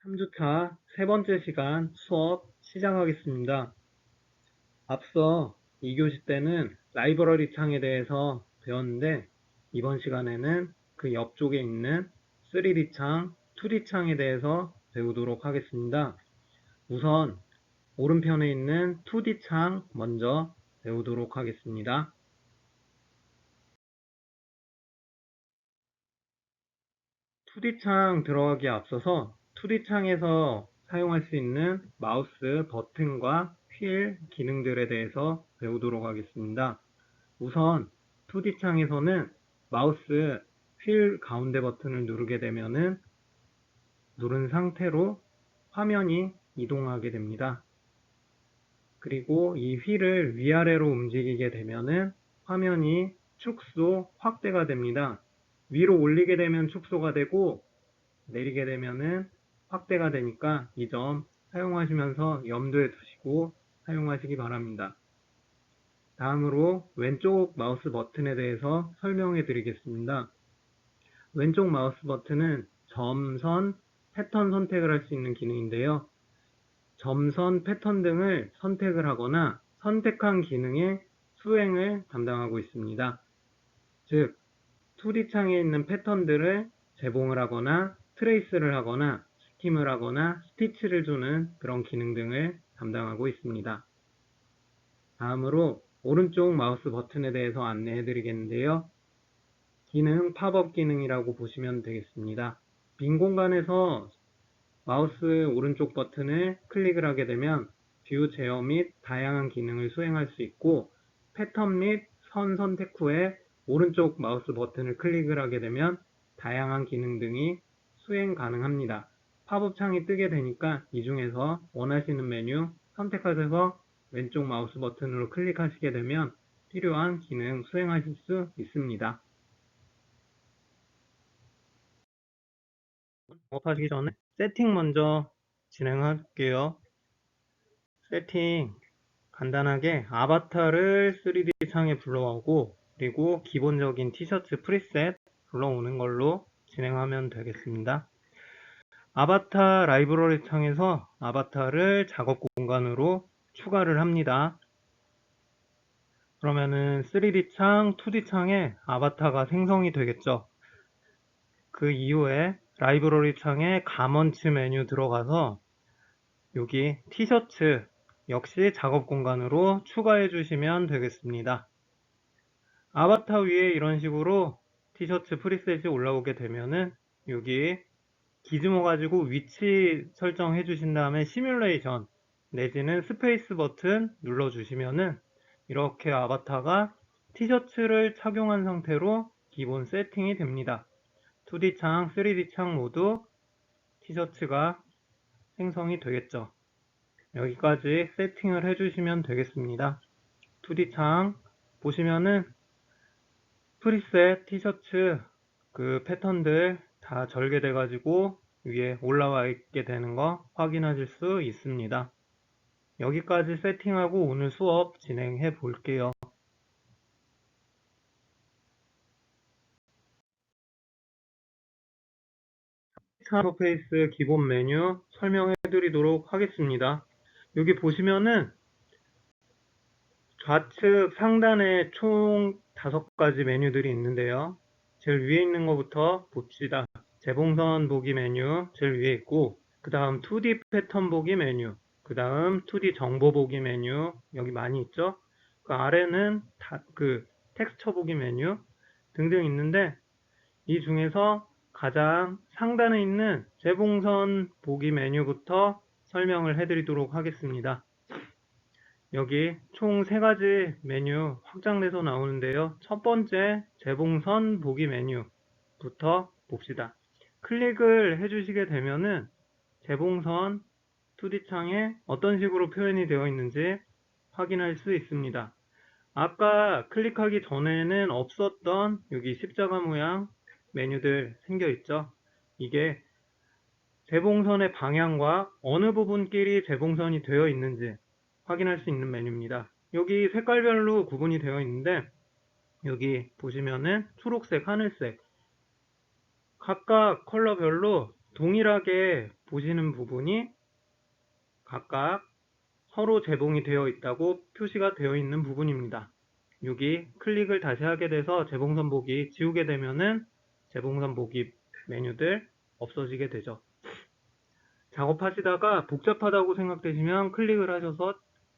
3주차 세 번째 시간 수업 시작하겠습니다. 앞서 2교시 때는 라이브러리 창에 대해서 배웠는데 이번 시간에는 그 옆쪽에 있는 3D 창, 2D 창에 대해서 배우도록 하겠습니다. 우선 오른편에 있는 2D 창 먼저 배우도록 하겠습니다. 2D 창 들어가기에 앞서서 2D 창에서 사용할 수 있는 마우스 버튼과 휠 기능들에 대해서 배우도록 하겠습니다. 우선 2D 창에서는 마우스 휠 가운데 버튼을 누르게 되면은 누른 상태로 화면이 이동하게 됩니다. 그리고 이 휠을 위아래로 움직이게 되면은 화면이 축소 확대가 됩니다. 위로 올리게 되면 축소가 되고 내리게 되면은 확대가 되니까 이 점 사용하시면서 염두에 두시고 사용하시기 바랍니다. 다음으로 왼쪽 마우스 버튼에 대해서 설명해 드리겠습니다. 왼쪽 마우스 버튼은 점선, 패턴 선택을 할 수 있는 기능인데요. 점선, 패턴 등을 선택을 하거나 선택한 기능의 수행을 담당하고 있습니다. 즉, 2D 창에 있는 패턴들을 재봉을 하거나 트레이스를 하거나 스킴을 하거나 스티치를 주는 그런 기능 등을 담당하고 있습니다. 다음으로 오른쪽 마우스 버튼에 대해서 안내해 드리겠는데요. 기능 팝업 기능이라고 보시면 되겠습니다. 빈 공간에서 마우스 오른쪽 버튼을 클릭을 하게 되면 뷰 제어 및 다양한 기능을 수행할 수 있고 패턴 및 선 선택 후에 오른쪽 마우스 버튼을 클릭을 하게 되면 다양한 기능 등이 수행 가능합니다. 팝업 창이 뜨게 되니까 이 중에서 원하시는 메뉴 선택하셔서 왼쪽 마우스 버튼으로 클릭하시게 되면 필요한 기능 수행하실 수 있습니다. 작업하시기 전에 세팅 먼저 진행할게요. 세팅 간단하게 아바타를 3D 창에 불러오고 그리고 기본적인 티셔츠 프리셋 불러오는 걸로 진행하면 되겠습니다. 아바타 라이브러리 창에서 아바타를 작업 공간으로 추가를 합니다. 그러면은 3D 창, 2D 창에 아바타가 생성이 되겠죠. 그 이후에 라이브러리 창에 가먼츠 메뉴 들어가서 여기 티셔츠 역시 작업 공간으로 추가해 주시면 되겠습니다. 아바타 위에 이런 식으로 티셔츠 프리셋이 올라오게 되면은 여기 기즈모 가지고 위치 설정해 주신 다음에 시뮬레이션 내지는 스페이스 버튼 눌러 주시면은 이렇게 아바타가 티셔츠를 착용한 상태로 기본 세팅이 됩니다. 2D 창, 3D 창 모두 티셔츠가 생성이 되겠죠. 여기까지 세팅을 해주시면 되겠습니다. 2D 창 보시면은 프리셋 티셔츠 그 패턴들 다 절개돼 가지고 위에 올라와 있게 되는 거 확인하실 수 있습니다. 여기까지 세팅하고 오늘 수업 진행해 볼게요. 인터페이스 기본 메뉴 설명해 드리도록 하겠습니다. 여기 보시면은 좌측 상단에 총 5가지 메뉴들이 있는데요. 제일 위에 있는 것부터 봅시다. 재봉선 보기 메뉴 제일 위에 있고 그 다음 2D 패턴 보기 메뉴 그 다음 2D 정보 보기 메뉴 여기 많이 있죠. 그 아래는 그 텍스처 보기 메뉴 등등 있는데 이 중에서 가장 상단에 있는 재봉선 보기 메뉴부터 설명을 해드리도록 하겠습니다. 여기 총 3가지 메뉴 확장돼서 나오는데요. 첫 번째 재봉선 보기 메뉴부터 봅시다. 클릭을 해주시게 되면은 재봉선 2D 창에 어떤 식으로 표현이 되어 있는지 확인할 수 있습니다. 아까 클릭하기 전에는 없었던 여기 십자가 모양 메뉴들 생겨 있죠. 이게 재봉선의 방향과 어느 부분끼리 재봉선이 되어 있는지 확인할 수 있는 메뉴입니다. 여기 색깔별로 구분이 되어 있는데 여기 보시면은 초록색, 하늘색 각각 컬러별로 동일하게 보시는 부분이 각각 서로 제공이 되어 있다고 표시가 되어 있는 부분입니다. 여기 클릭을 다시 하게 돼서 재봉선 보기 지우게 되면은 재봉선 보기 메뉴들 없어지게 되죠. 작업하시다가 복잡하다고 생각되시면 클릭을 하셔서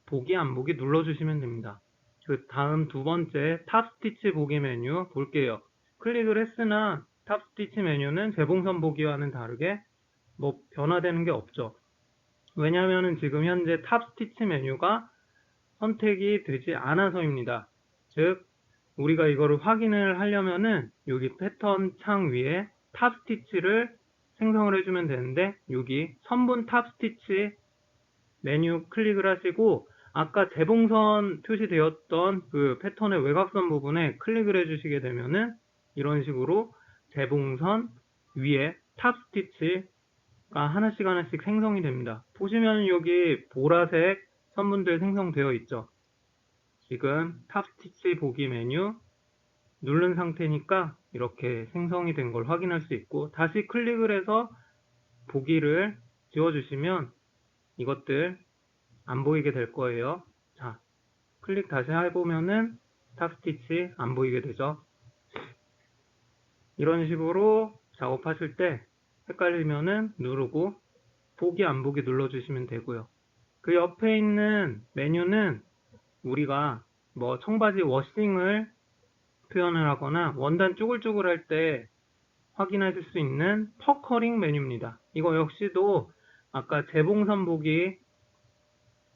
보기 안 보기 눌러주시면 됩니다. 그 다음 두 번째 탑 스티치 보기 메뉴 볼게요. 클릭을 했으나 탑 스티치 메뉴는 재봉선 보기와는 다르게 뭐 변화되는 게 없죠. 왜냐하면 지금 현재 탑 스티치 메뉴가 선택이 되지 않아서입니다. 즉 우리가 이거를 확인을 하려면은 여기 패턴 창 위에 탑 스티치를 생성을 해주면 되는데 여기 선분 탑 스티치 메뉴 클릭을 하시고 아까 재봉선 표시되었던 그 패턴의 외곽선 부분에 클릭을 해주시게 되면은 이런 식으로 재봉선 위에 탑 스티치가 하나씩 하나씩 생성이 됩니다. 보시면 여기 보라색 선분들 생성되어 있죠. 지금 탑 스티치 보기 메뉴 누른 상태니까 이렇게 생성이 된 걸 확인할 수 있고 다시 클릭을 해서 보기를 지워주시면 이것들 안 보이게 될 거예요. 자, 클릭 다시 해보면은 탑 스티치 안 보이게 되죠. 이런 식으로 작업하실 때 헷갈리면은 누르고 보기 안 보기 눌러주시면 되고요. 그 옆에 있는 메뉴는 우리가 뭐 청바지 워싱을 표현을 하거나 원단 쭈글쭈글 할 때 확인하실 수 있는 퍼커링 메뉴입니다. 이거 역시도 아까 재봉선 보기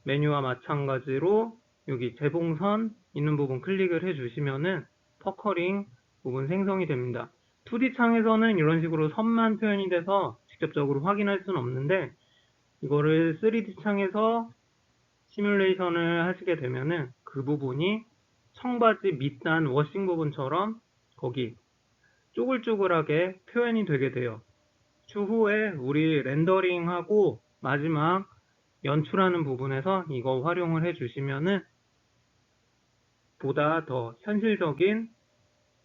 메뉴와 마찬가지로 여기 재봉선 있는 부분 클릭을 해주시면은 퍼커링 부분 생성이 됩니다. 2D 창에서는 이런 식으로 선만 표현이 돼서 직접적으로 확인할 수는 없는데 이거를 3D 창에서 시뮬레이션을 하시게 되면은 그 부분이 청바지 밑단 워싱 부분처럼 거기 쪼글쪼글하게 표현이 되게 돼요. 추후에 우리 렌더링하고 마지막 연출하는 부분에서 이거 활용을 해주시면은 보다 더 현실적인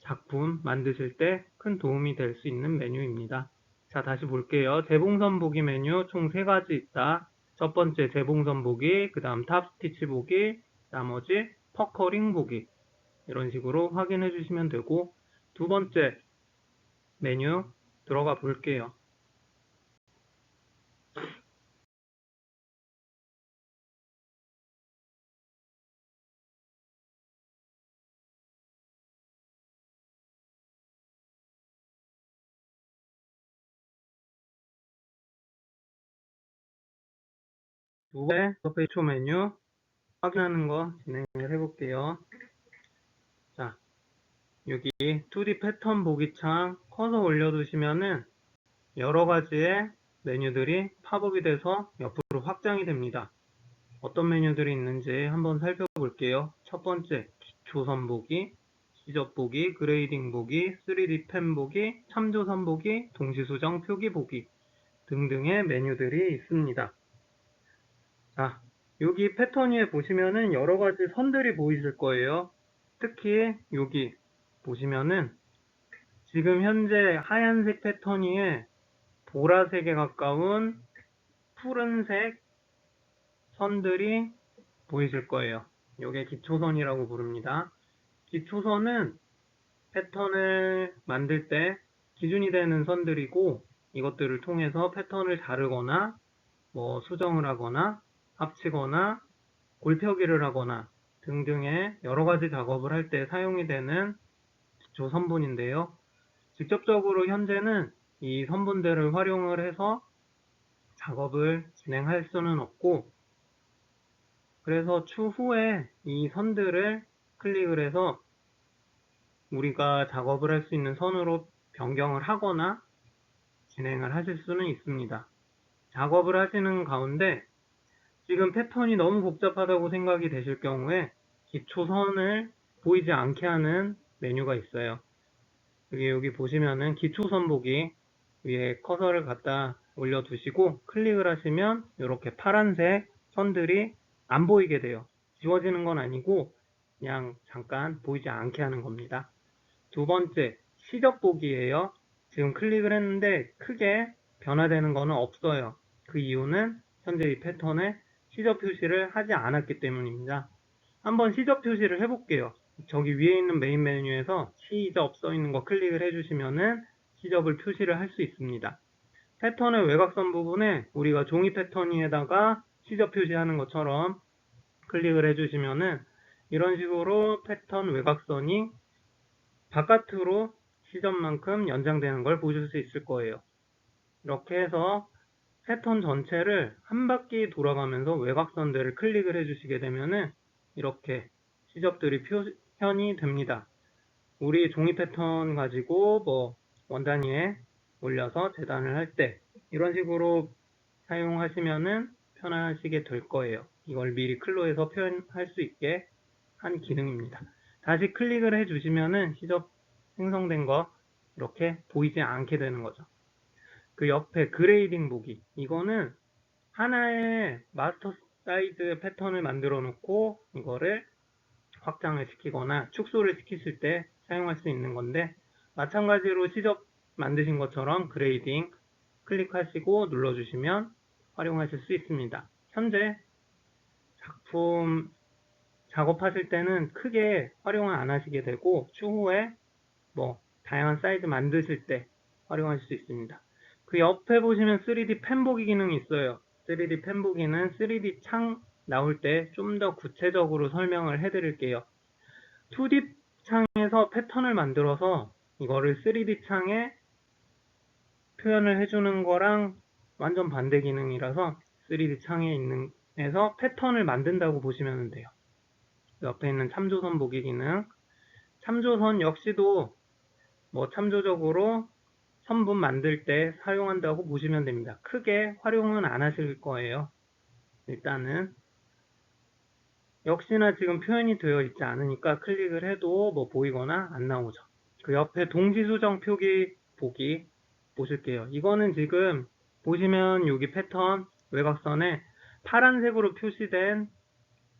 작품 만드실 때 큰 도움이 될 수 있는 메뉴입니다. 자, 다시 볼게요. 재봉선 보기 메뉴 총 3가지 있다. 첫 번째 재봉선 보기, 그 다음 탑 스티치 보기, 나머지 퍼커링 보기. 이런 식으로 확인해 주시면 되고, 두 번째 메뉴 들어가 볼게요. 두 번째 서페이스 메뉴 확인하는 거 진행을 해볼게요. 자, 여기 2D 패턴 보기 창 커서 올려두시면은 여러 가지의 메뉴들이 팝업이 돼서 옆으로 확장이 됩니다. 어떤 메뉴들이 있는지 한번 살펴볼게요. 첫 번째, 기초선 보기, 시접 보기, 그레이딩 보기, 3D 펜 보기, 참조선 보기, 동시수정 표기 보기 등등의 메뉴들이 있습니다. 자, 여기 패턴 위에 보시면은 여러 가지 선들이 보이실 거예요. 특히 여기 보시면은 지금 현재 하얀색 패턴 위에 보라색에 가까운 푸른색 선들이 보이실 거예요. 이게 기초선이라고 부릅니다. 기초선은 패턴을 만들 때 기준이 되는 선들이고 이것들을 통해서 패턴을 자르거나 뭐 수정을 하거나 합치거나 골펴기를 하거나 등등의 여러 가지 작업을 할 때 사용이 되는 기초 선분인데요. 직접적으로 현재는 이 선분들을 활용을 해서 작업을 진행할 수는 없고 그래서 추후에 이 선들을 클릭을 해서 우리가 작업을 할 수 있는 선으로 변경을 하거나 진행을 하실 수는 있습니다. 작업을 하시는 가운데 지금 패턴이 너무 복잡하다고 생각이 되실 경우에 기초선을 보이지 않게 하는 메뉴가 있어요. 여기 보시면은 기초선 보기 위에 커서를 갖다 올려두시고 클릭을 하시면 이렇게 파란색 선들이 안 보이게 돼요. 지워지는 건 아니고 그냥 잠깐 보이지 않게 하는 겁니다. 두 번째, 시접 보기예요. 지금 클릭을 했는데 크게 변화되는 거는 없어요. 그 이유는 현재 이 패턴에 시접 표시를 하지 않았기 때문입니다. 한번 시접 표시를 해볼게요. 저기 위에 있는 메인 메뉴에서 시접 써 있는 거 클릭을 해주시면은 시접을 표시를 할 수 있습니다. 패턴의 외곽선 부분에 우리가 종이 패턴 위에다가 시접 표시하는 것처럼 클릭을 해주시면은 이런 식으로 패턴 외곽선이 바깥으로 시접만큼 연장되는 걸 보실 수 있을 거예요. 이렇게 해서 패턴 전체를 한 바퀴 돌아가면서 외곽선들을 클릭을 해주시게 되면은 이렇게 시접들이 표현이 됩니다. 우리 종이 패턴 가지고 뭐 원단위에 올려서 재단을 할 때 이런 식으로 사용하시면은 편하시게 될 거예요. 이걸 미리 클로에서 표현할 수 있게 한 기능입니다. 다시 클릭을 해주시면은 시접 생성된 거 이렇게 보이지 않게 되는 거죠. 그 옆에 그레이딩 보기, 이거는 하나의 마스터 사이즈 패턴을 만들어 놓고 이거를 확장을 시키거나 축소를 시키실 때 사용할 수 있는 건데, 마찬가지로 시접 만드신 것처럼 그레이딩 클릭하시고 눌러주시면 활용하실 수 있습니다. 현재 작품 작업하실 때는 크게 활용을 안 하시게 되고 추후에 뭐 다양한 사이즈 만드실 때 활용하실 수 있습니다. 그 옆에 보시면 3D 펜 보기 기능이 있어요. 3D 펜 보기는 3D 창 나올 때 좀 더 구체적으로 설명을 해드릴게요. 2D 창에서 패턴을 만들어서 이거를 3D 창에 표현을 해주는 거랑 완전 반대 기능이라서 3D 창에 있는 에서 패턴을 만든다고 보시면 돼요. 옆에 있는 참조선 보기 기능, 참조선 역시도 뭐 참조적으로 선분 만들 때 사용한다고 보시면 됩니다. 크게 활용은 안 하실 거예요. 일단은 역시나 지금 표현이 되어 있지 않으니까 클릭을 해도 뭐 보이거나 안 나오죠. 그 옆에 동시수정 표기 보기 보실게요. 이거는 지금 보시면 여기 패턴 외곽선에 파란색으로 표시된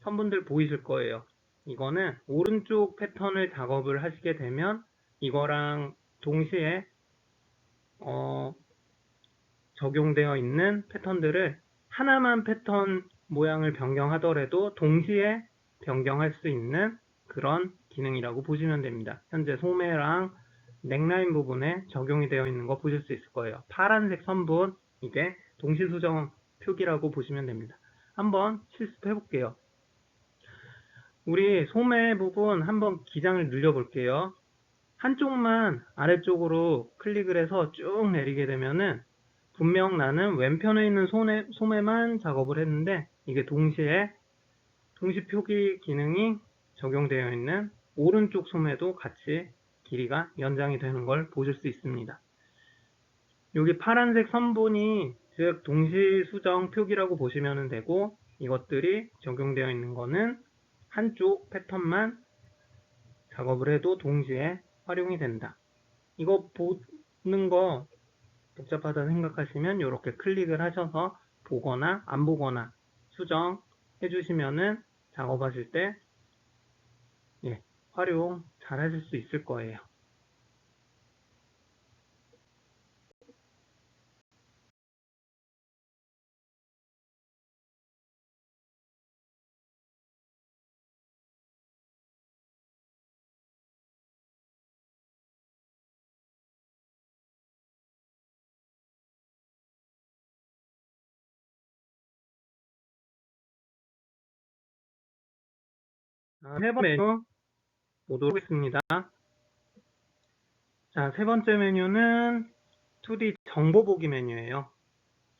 선분들 보이실 거예요. 이거는 오른쪽 패턴을 작업을 하시게 되면 이거랑 동시에 적용되어 있는 패턴들을 하나만 패턴 모양을 변경하더라도 동시에 변경할 수 있는 그런 기능이라고 보시면 됩니다. 현재 소매랑 넥라인 부분에 적용이 되어 있는 거 보실 수 있을 거예요. 파란색 선분, 이게 동시수정 표기라고 보시면 됩니다. 한번 실습해 볼게요. 우리 소매 부분 한번 기장을 늘려 볼게요. 한쪽만 아래쪽으로 클릭을 해서 쭉 내리게 되면은 분명 나는 왼편에 있는 소매만 작업을 했는데 이게 동시 표기 기능이 적용되어 있는 오른쪽 소매도 같이 길이가 연장이 되는 걸 보실 수 있습니다. 여기 파란색 선분이 즉 동시 수정 표기라고 보시면 되고, 이것들이 적용되어 있는 거는 한쪽 패턴만 작업을 해도 동시에 활용이 된다. 이거 보는 거 복잡하다 생각하시면 이렇게 클릭을 하셔서 보거나 안 보거나 수정해 주시면은 작업하실 때 활용 잘 하실 수 있을 거예요. 세 번째 메뉴 보도록 하겠습니다. 자, 세 번째 메뉴는 2D 정보 보기 메뉴예요.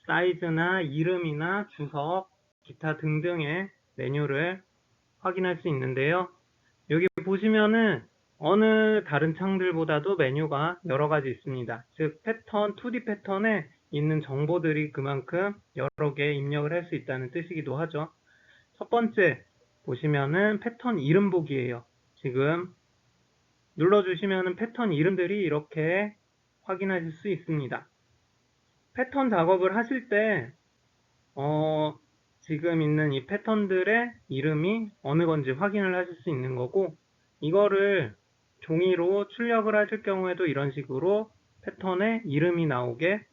사이즈나 이름이나 주석, 기타 등등의 메뉴를 확인할 수 있는데요. 여기 보시면은 어느 다른 창들보다도 메뉴가 여러 가지 있습니다. 즉 패턴, 2D 패턴에 있는 정보들이 그만큼 여러 개 입력을 할 수 있다는 뜻이기도 하죠. 첫 번째 보시면은 패턴 이름 보기예요. 지금 눌러주시면은 패턴 이름들이 이렇게 확인하실 수 있습니다. 패턴 작업을 하실 때 지금 있는 이 패턴들의 이름이 어느 건지 확인을 하실 수 있는 거고, 이거를 종이로 출력을 하실 경우에도 이런 식으로 패턴에 이름이 나오게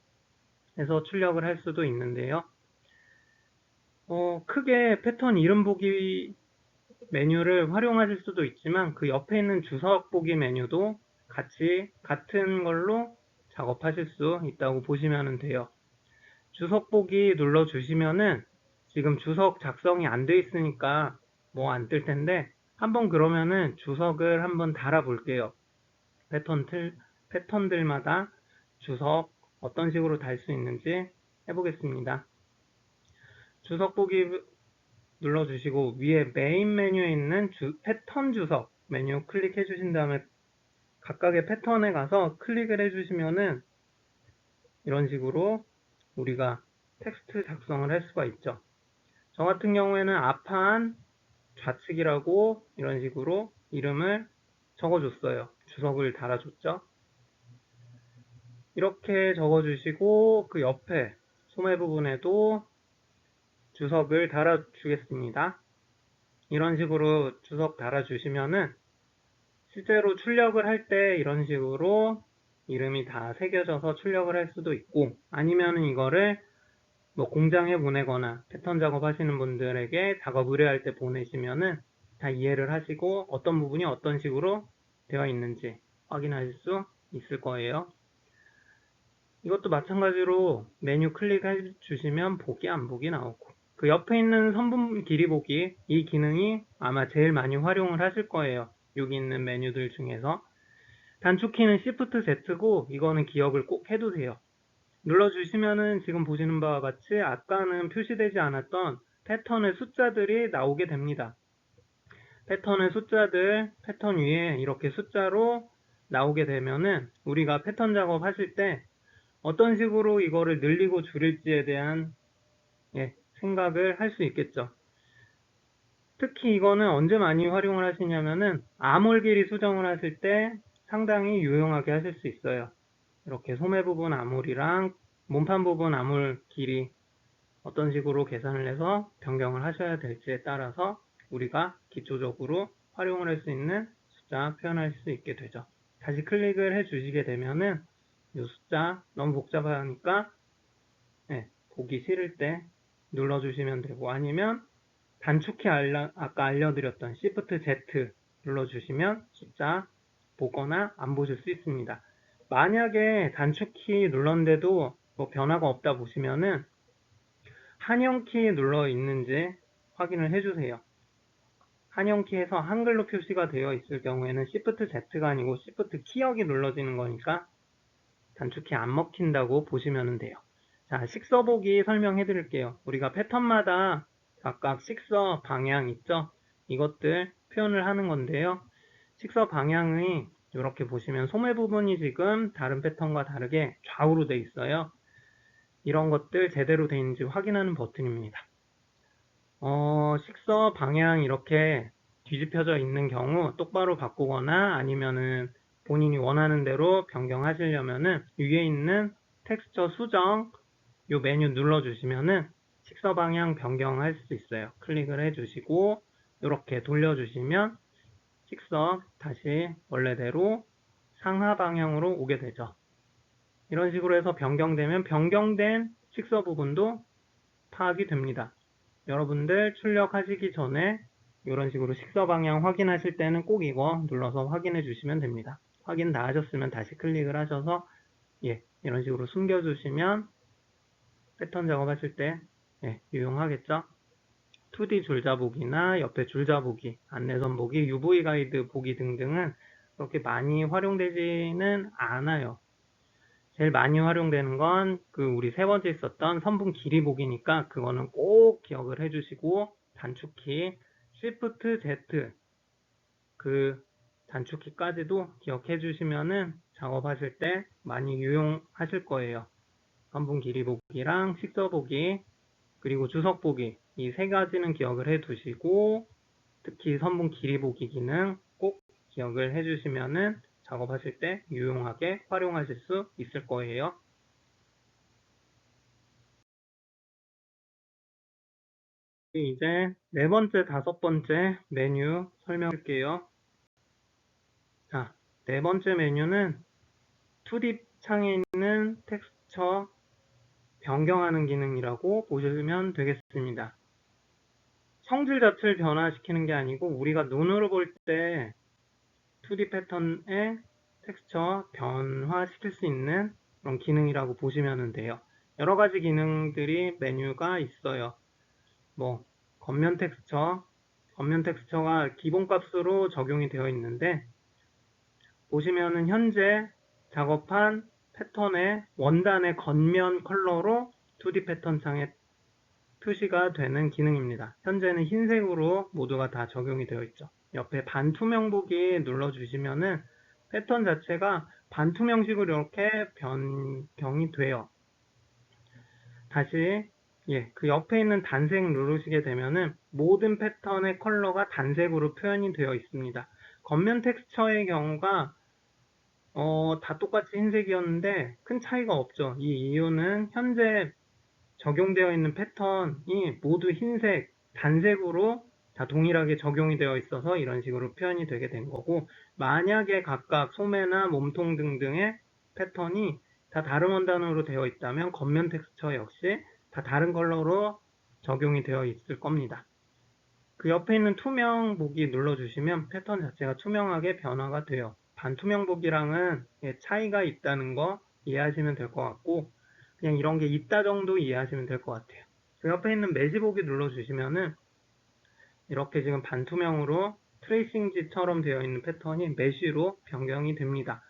해서 출력을 할 수도 있는데요. 크게 패턴 이름 보기 메뉴를 활용하실 수도 있지만 그 옆에 있는 주석 보기 메뉴도 같이 같은 걸로 작업하실 수 있다고 보시면 돼요. 주석 보기 눌러 주시면은 지금 주석 작성이 안 돼 있으니까 뭐 안 뜰 텐데 한번 그러면은 주석을 한번 달아 볼게요. 패턴들마다 주석 어떤 식으로 달 수 있는지 해보겠습니다. 주석 보기 눌러주시고 위에 메인 메뉴에 있는 패턴 주석 메뉴 클릭해 주신 다음에 각각의 패턴에 가서 클릭을 해주시면은 이런 식으로 우리가 텍스트 작성을 할 수가 있죠. 저 같은 경우에는 앞판 좌측이라고 이런 식으로 이름을 적어줬어요. 주석을 달아줬죠. 이렇게 적어주시고 그 옆에 소매 부분에도 주석을 달아주겠습니다. 이런 식으로 주석 달아주시면은 실제로 출력을 할 때 이런 식으로 이름이 다 새겨져서 출력을 할 수도 있고 아니면은 이거를 뭐 공장에 보내거나 패턴 작업하시는 분들에게 작업 의뢰할 때 보내시면은 다 이해를 하시고 어떤 부분이 어떤 식으로 되어 있는지 확인하실 수 있을 거예요. 이것도 마찬가지로 메뉴 클릭해 주시면 보기 안 보기 나오고 그 옆에 있는 선분 길이 보기 이 기능이 아마 제일 많이 활용을 하실 거예요. 여기 있는 메뉴들 중에서 단축키는 Shift Z고 이거는 기억을 꼭 해두세요. 눌러주시면은 지금 보시는 바와 같이 아까는 표시되지 않았던 패턴의 숫자들이 나오게 됩니다. 패턴의 숫자들 패턴 위에 이렇게 숫자로 나오게 되면은 우리가 패턴 작업 하실 때 어떤 식으로 이거를 늘리고 줄일지에 대한 생각을 할 수 있겠죠. 특히 이거는 언제 많이 활용을 하시냐면은 아몰 길이 수정을 하실 때 상당히 유용하게 하실 수 있어요. 이렇게 소매 부분 아몰이랑 몸판 부분 아몰 길이 어떤 식으로 계산을 해서 변경을 하셔야 될지에 따라서 우리가 기초적으로 활용을 할 수 있는 숫자 표현할 수 있게 되죠. 다시 클릭을 해 주시게 되면은 이 숫자 너무 복잡하니까 보기 싫을 때 눌러주시면 되고 아니면 단축키 아까 알려드렸던 Shift Z 눌러주시면 숫자 보거나 안 보실 수 있습니다. 만약에 단축키 눌렀는데도 뭐 변화가 없다 보시면은 한영키 눌러 있는지 확인을 해주세요. 한영키에서 한글로 표시가 되어 있을 경우에는 Shift Z가 아니고 Shift 키역이 눌러지는 거니까 단축키 안 먹힌다고 보시면 돼요. 자, 식서 보기 설명해 드릴게요. 우리가 패턴마다 각각 식서 방향 있죠? 이것들 표현을 하는 건데요. 식서 방향이 이렇게 보시면 소매 부분이 지금 다른 패턴과 다르게 좌우로 돼 있어요. 이런 것들 제대로 되어 있는지 확인하는 버튼입니다. 식서 방향 이렇게 뒤집혀져 있는 경우 똑바로 바꾸거나 아니면은 본인이 원하는 대로 변경하시려면은 위에 있는 텍스처 수정 요 메뉴 눌러주시면은 식서 방향 변경할 수 있어요. 클릭을 해주시고 이렇게 돌려주시면 식서 다시 원래대로 상하 방향으로 오게 되죠. 이런 식으로 해서 변경되면 변경된 식서 부분도 파악이 됩니다. 여러분들 출력하시기 전에 이런 식으로 식서 방향 확인하실 때는 꼭 이거 눌러서 확인해 주시면 됩니다. 확인 다 하셨으면 다시 클릭을 하셔서 이런 식으로 숨겨주시면 패턴 작업하실 때 유용하겠죠. 2D 줄자 보기나 옆에 줄자 보기, 안내선 보기, UV 가이드 보기 등등은 그렇게 많이 활용되지는 않아요. 제일 많이 활용되는 건 우리 세 번째 있었던 선분 길이 보기니까 그거는 꼭 기억을 해주시고 단축키 Shift Z 그 단축키까지도 기억해 주시면은 작업하실 때 많이 유용하실 거예요. 선분 길이 보기랑 식서 보기 그리고 주석 보기 이 세 가지는 기억을 해 두시고 특히 선분 길이 보기 기능 꼭 기억을 해 주시면은 작업하실 때 유용하게 활용하실 수 있을 거예요. 이제 네 번째, 다섯 번째 메뉴 설명할게요. 자, 네 번째 메뉴는 2D 창에 있는 텍스처 변경하는 기능이라고 보시면 되겠습니다. 성질 자체를 변화시키는 게 아니고 우리가 눈으로 볼 때 2D 패턴의 텍스처 변화시킬 수 있는 그런 기능이라고 보시면 돼요. 여러 가지 기능들이 메뉴가 있어요. 뭐 겉면 텍스처가 기본값으로 적용이 되어 있는데 보시면은 현재 작업한 패턴의 원단의 겉면 컬러로 2D 패턴 창에 표시가 되는 기능입니다. 현재는 흰색으로 모두가 다 적용이 되어 있죠. 옆에 반투명 보기 눌러주시면은 패턴 자체가 반투명식으로 이렇게 변경이 돼요. 다시 그 옆에 있는 단색 누르시게 되면은 모든 패턴의 컬러가 단색으로 표현이 되어 있습니다. 겉면 텍스처의 경우가 다 똑같이 흰색이었는데 큰 차이가 없죠. 이 이유는 현재 적용되어 있는 패턴이 모두 흰색, 단색으로 다 동일하게 적용이 되어 있어서 이런 식으로 표현이 되게 된 거고, 만약에 각각 소매나 몸통 등등의 패턴이 다 다른 원단으로 되어 있다면 겉면 텍스처 역시 다 다른 컬러로 적용이 되어 있을 겁니다. 그 옆에 있는 투명 보기 눌러주시면 패턴 자체가 투명하게 변화가 돼요. 반투명 보기랑은 차이가 있다는 거 이해하시면 될 것 같고, 그냥 이런 게 있다 정도 이해하시면 될 것 같아요. 그 옆에 있는 매지 보기 눌러주시면은 이렇게 지금 반투명으로 트레이싱지처럼 되어 있는 패턴이 메쉬로 변경이 됩니다.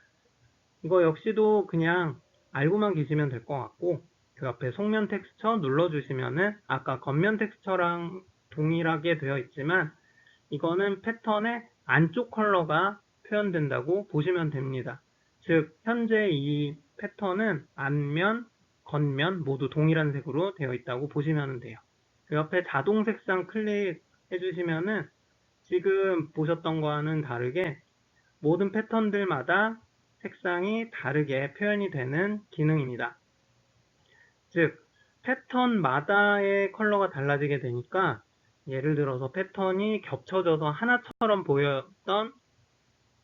이거 역시도 그냥 알고만 계시면 될 것 같고, 그 옆에 속면 텍스처 눌러주시면은 아까 겉면 텍스처랑 동일하게 되어 있지만 이거는 패턴의 안쪽 컬러가 표현된다고 보시면 됩니다. 즉 현재 이 패턴은 앞면, 겉면 모두 동일한 색으로 되어 있다고 보시면 돼요. 그 옆에 자동 색상 클릭해 주시면은 지금 보셨던 거와는 다르게 모든 패턴들마다 색상이 다르게 표현이 되는 기능입니다. 즉 패턴마다의 컬러가 달라지게 되니까 예를 들어서 패턴이 겹쳐져서 하나처럼 보였던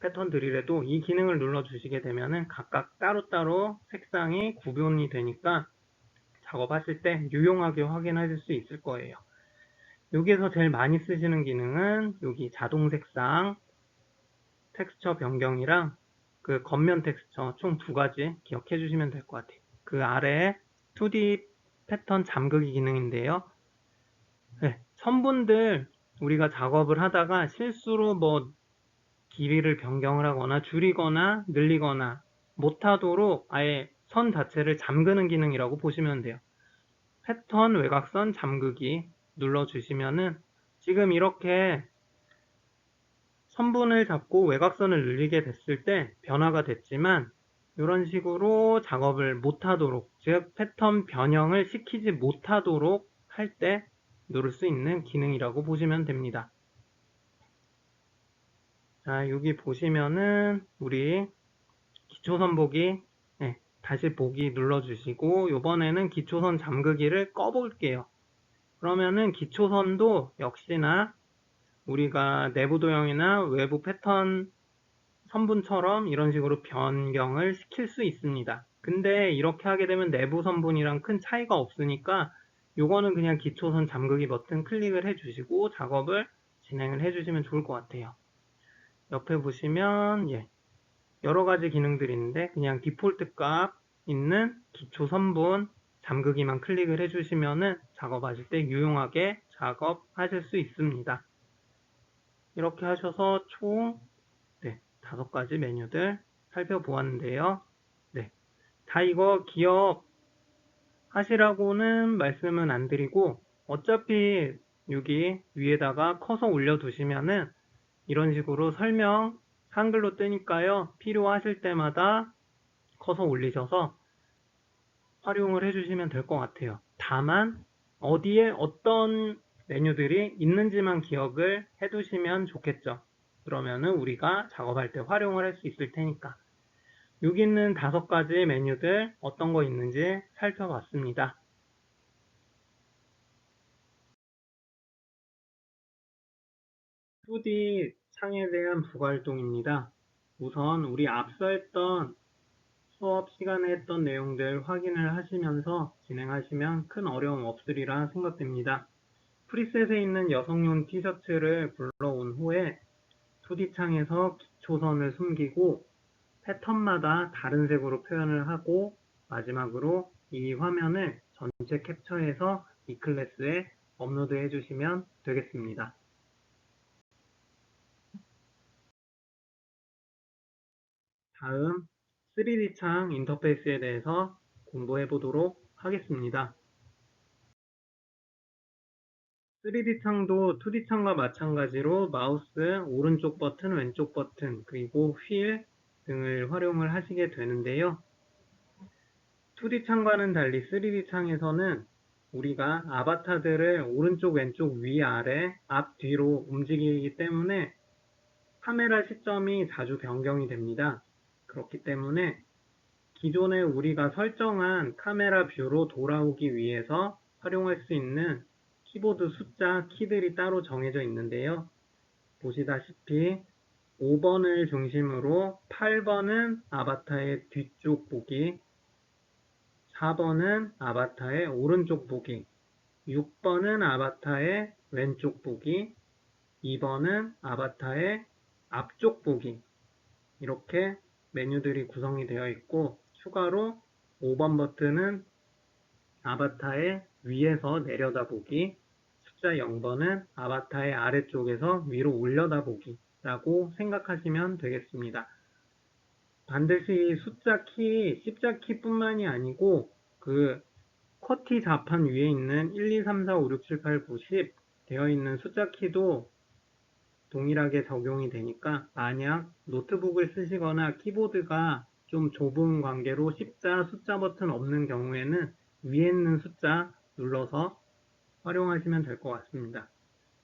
패턴들이라도 이 기능을 눌러주시게 되면은 각각 따로따로 색상이 구분이 되니까 작업하실 때 유용하게 확인하실 수 있을 거예요. 여기에서 제일 많이 쓰시는 기능은 여기 자동 색상 텍스처 변경이랑 그 겉면 텍스처 총 두 가지 기억해 주시면 될 것 같아요. 그 아래에 2D 패턴 잠그기 기능인데요. 선분들 우리가 작업을 하다가 실수로 뭐 길이를 변경을 하거나 줄이거나 늘리거나 못하도록 아예 선 자체를 잠그는 기능이라고 보시면 돼요. 패턴 외곽선 잠그기 눌러주시면은 지금 이렇게 선분을 잡고 외곽선을 늘리게 됐을 때 변화가 됐지만 이런 식으로 작업을 못하도록, 즉 패턴 변형을 시키지 못하도록 할 때 누를 수 있는 기능이라고 보시면 됩니다. 자, 여기 보시면은 우리 기초선 보기, 다시 보기 눌러주시고 이번에는 기초선 잠그기를 꺼볼게요. 그러면은 기초선도 역시나 우리가 내부 도형이나 외부 패턴 선분처럼 이런 식으로 변경을 시킬 수 있습니다. 근데 이렇게 하게 되면 내부 선분이랑 큰 차이가 없으니까 요거는 그냥 기초선 잠그기 버튼 클릭을 해주시고 작업을 진행을 해주시면 좋을 것 같아요. 옆에 보시면 여러 가지 기능들이 있는데 그냥 디폴트 값 있는 기초 선분 잠그기만 클릭을 해주시면은 작업하실 때 유용하게 작업하실 수 있습니다. 이렇게 하셔서 총 5가지 메뉴들 살펴보았는데요. 다 이거 기억하시라고는 말씀은 안 드리고 어차피 여기 위에다가 커서 올려두시면은 이런 식으로 설명 한글로 뜨니까요. 필요하실 때마다 커서 올리셔서 활용을 해주시면 될 것 같아요. 다만 어디에 어떤 메뉴들이 있는지만 기억을 해두시면 좋겠죠. 그러면은 우리가 작업할 때 활용을 할 수 있을 테니까. 여기 있는 5가지 메뉴들 어떤 거 있는지 살펴봤습니다. 2D 창에 대한 부가활동입니다. 우선 우리 앞서 했던 수업 시간에 했던 내용들 확인을 하시면서 진행하시면 큰 어려움 없으리라 생각됩니다. 프리셋에 있는 여성용 티셔츠를 불러온 후에 2D 창에서 기초선을 숨기고 패턴마다 다른 색으로 표현을 하고 마지막으로 이 화면을 전체 캡처해서 이 클래스에 업로드 해주시면 되겠습니다. 다음 3D 창 인터페이스에 대해서 공부해 보도록 하겠습니다. 3D 창도 2D 창과 마찬가지로 마우스 오른쪽 버튼, 왼쪽 버튼, 그리고 휠 등을 활용을 하시게 되는데요. 2D 창과는 달리 3D 창에서는 우리가 아바타들을 오른쪽, 왼쪽, 위, 아래, 앞, 뒤로 움직이기 때문에 카메라 시점이 자주 변경이 됩니다. 그렇기 때문에 기존에 우리가 설정한 카메라 뷰로 돌아오기 위해서 활용할 수 있는 키보드 숫자 키들이 따로 정해져 있는데요. 보시다시피 5번을 중심으로 8번은 아바타의 뒤쪽 보기, 4번은 아바타의 오른쪽 보기, 6번은 아바타의 왼쪽 보기, 2번은 아바타의 앞쪽 보기, 이렇게 메뉴들이 구성이 되어 있고 추가로 5번 버튼은 아바타의 위에서 내려다보기, 숫자 0번은 아바타의 아래쪽에서 위로 올려다보기 라고 생각하시면 되겠습니다. 반드시 숫자 키, 십자키 뿐만이 아니고 그 쿼티 자판 위에 있는 1, 2, 3, 4, 5, 6, 7, 8, 9, 10 되어 있는 숫자 키도 동일하게 적용이 되니까 만약 노트북을 쓰시거나 키보드가 좀 좁은 관계로 십자 숫자 버튼 없는 경우에는 위에 있는 숫자 눌러서 활용하시면 될 것 같습니다.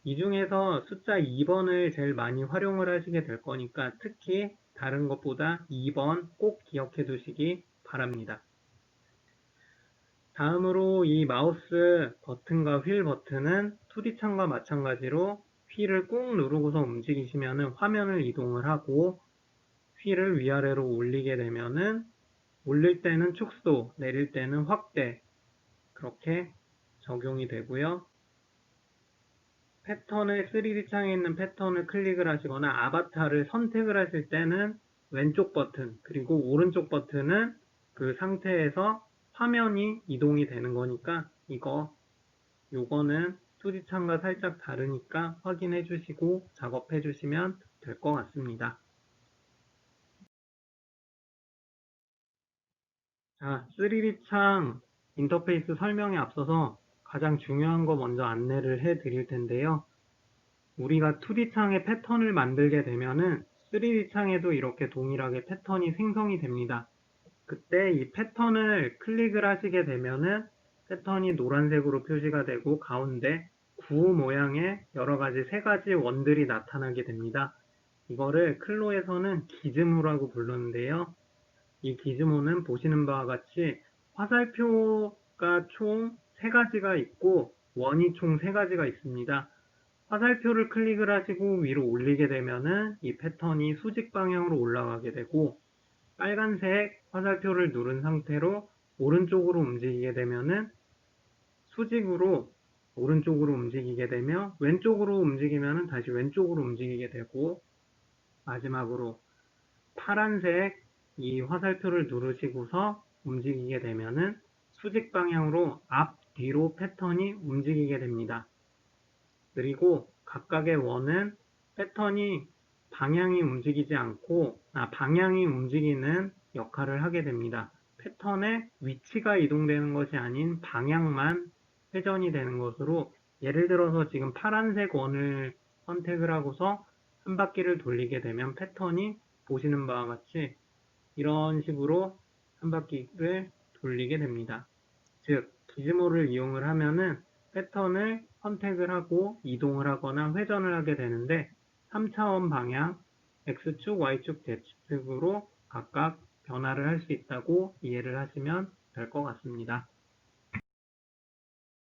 이 중에서 숫자 2번을 제일 많이 활용을 하시게 될 거니까 특히 다른 것보다 2번 꼭 기억해 두시기 바랍니다. 다음으로 이 마우스 버튼과 휠 버튼은 2D 창과 마찬가지로 휠을 꾹 누르고서 움직이시면 화면을 이동을 하고 휠을 위아래로 올리게 되면은 올릴 때는 축소, 내릴 때는 확대 그렇게 적용이 되고요. 패턴을 3D 창에 있는 패턴을 클릭을 하시거나 아바타를 선택을 하실 때는 왼쪽 버튼 그리고 오른쪽 버튼은 그 상태에서 화면이 이동이 되는 거니까 요거는 2D 창과 살짝 다르니까 확인해 주시고 작업해 주시면 될 것 같습니다. 자, 3D 창 인터페이스 설명에 앞서서 가장 중요한 거 먼저 안내를 해 드릴 텐데요. 우리가 2D 창에 패턴을 만들게 되면은 3D 창에도 이렇게 동일하게 패턴이 생성이 됩니다. 그때 이 패턴을 클릭을 하시게 되면은 패턴이 노란색으로 표시가 되고 가운데 구 모양의 여러 가지 세 가지 원들이 나타나게 됩니다. 이거를 클로에서는 기즈모라고 부르는데요. 이 기즈모는 보시는 바와 같이 화살표가 총 3가지가 있고 원이 총 3가지가 있습니다. 화살표를 클릭을 하시고 위로 올리게 되면은 이 패턴이 수직 방향으로 올라가게 되고 빨간색 화살표를 누른 상태로 오른쪽으로 움직이게 되면은 수직으로 오른쪽으로 움직이게 되며 왼쪽으로 움직이면은 다시 왼쪽으로 움직이게 되고 마지막으로 파란색 이 화살표를 누르시고서 움직이게 되면은 수직 방향으로 앞, 뒤로 패턴이 움직이게 됩니다. 그리고 각각의 원은 패턴이 방향이 움직이지 않고 방향이 움직이는 역할을 하게 됩니다. 패턴의 위치가 이동되는 것이 아닌 방향만 회전이 되는 것으로 예를 들어서 지금 파란색 원을 선택을 하고서 한 바퀴를 돌리게 되면 패턴이 보시는 바와 같이 이런 식으로 한 바퀴를 돌리게 됩니다. 즉 기즈모를 이용을 하면은 패턴을 선택을 하고 이동을 하거나 회전을 하게 되는데 3차원 방향, X축, Y축, Z축으로 각각 변화를 할 수 있다고 이해를 하시면 될 것 같습니다.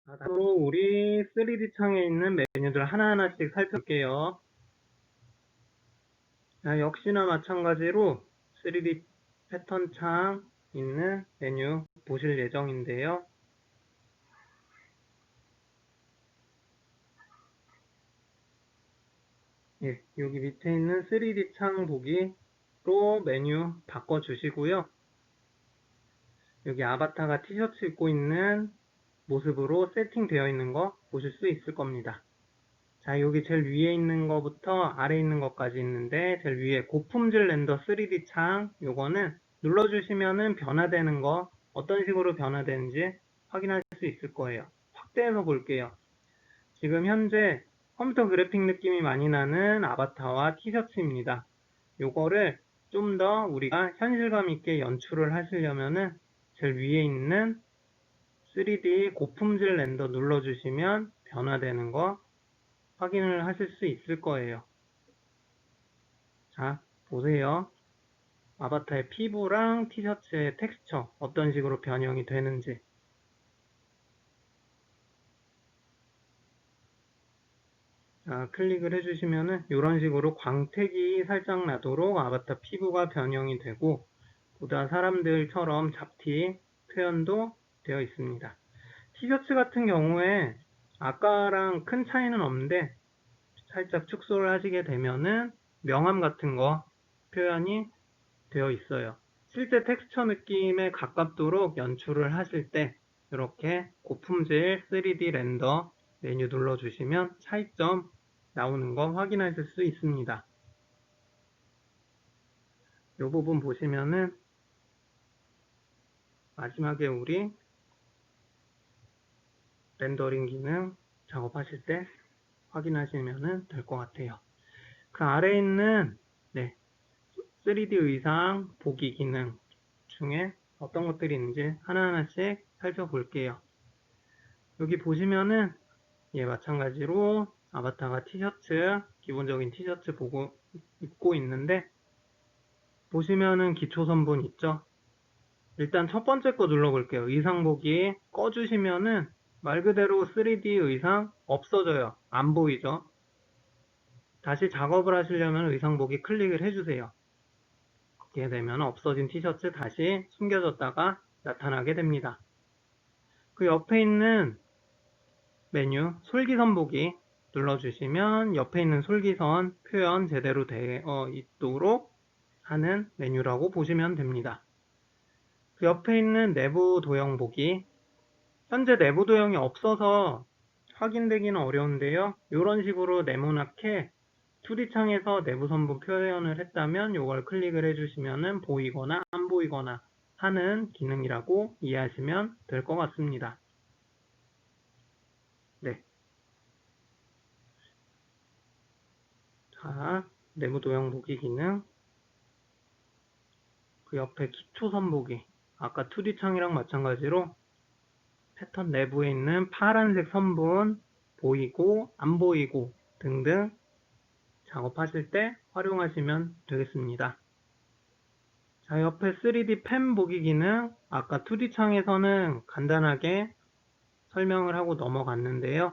다음으로 우리 3D 창에 있는 메뉴들 하나하나씩 살펴볼게요. 자, 역시나 마찬가지로 3D 패턴 창 있는 메뉴 보실 예정인데요. 예, 여기 밑에 있는 3D 창 보기로 메뉴 바꿔주시고요. 여기 아바타가 티셔츠 입고 있는 모습으로 세팅되어 있는 거 보실 수 있을 겁니다. 자, 여기 제일 위에 있는 거부터 아래 있는 것까지 있는데 제일 위에 고품질 렌더 3D 창 요거는 눌러주시면은 변화되는 거 어떤 식으로 변화되는지 확인할 수 있을 거예요. 확대해서 볼게요. 지금 현재 컴퓨터 그래픽 느낌이 많이 나는 아바타와 티셔츠입니다. 요거를 좀 더 우리가 현실감 있게 연출을 하시려면은 제일 위에 있는 3D 고품질 렌더 눌러주시면 변화되는 거 확인을 하실 수 있을 거예요. 자, 보세요. 아바타의 피부랑 티셔츠의 텍스처 어떤 식으로 변형이 되는지. 자, 클릭을 해주시면은 이런 식으로 광택이 살짝 나도록 아바타 피부가 변형이 되고 보다 사람들처럼 잡티 표현도 되어 있습니다. 티셔츠 같은 경우에 아까랑 큰 차이는 없는데 살짝 축소를 하시게 되면은 명암 같은 거 표현이 되어 있어요. 실제 텍스처 느낌에 가깝도록 연출을 하실 때 이렇게 고품질 3D 렌더 메뉴 눌러주시면 차이점 나오는 거 확인하실 수 있습니다. 이 부분 보시면은 마지막에 우리 렌더링 기능 작업하실 때 확인하시면 될 것 같아요. 그 아래에 있는 3D 의상 보기 기능 중에 어떤 것들이 있는지 하나하나씩 살펴볼게요. 여기 보시면은 마찬가지로 아바타가 티셔츠 기본적인 티셔츠 보고 입고 있는데 보시면은 기초 선분 있죠. 일단 첫 번째 거 눌러볼게요. 의상 보기 꺼주시면은 말 그대로 3D 의상 없어져요. 안 보이죠. 다시 작업을 하시려면 의상 보기 클릭을 해주세요. 그렇게 되면 없어진 티셔츠 다시 숨겨졌다가 나타나게 됩니다. 그 옆에 있는 메뉴 솔기선 보기 눌러주시면 옆에 있는 솔기선 표현 제대로 되어 있도록 하는 메뉴라고 보시면 됩니다. 그 옆에 있는 내부 도형 보기 현재 내부 도형이 없어서 확인되기는 어려운데요. 이런 식으로 네모나게 2D 창에서 내부 선분 표현을 했다면 이걸 클릭을 해주시면 보이거나 안 보이거나 하는 기능이라고 이해하시면 될 것 같습니다. 네. 자, 내부 도형 보기 기능. 그 옆에 기초선 보기. 아까 2D 창이랑 마찬가지로 패턴 내부에 있는 파란색 선분 보이고 안 보이고 등등 작업하실 때 활용하시면 되겠습니다. 자, 옆에 3D 펜 보기 기능 아까 2D 창에서는 간단하게 설명을 하고 넘어갔는데요.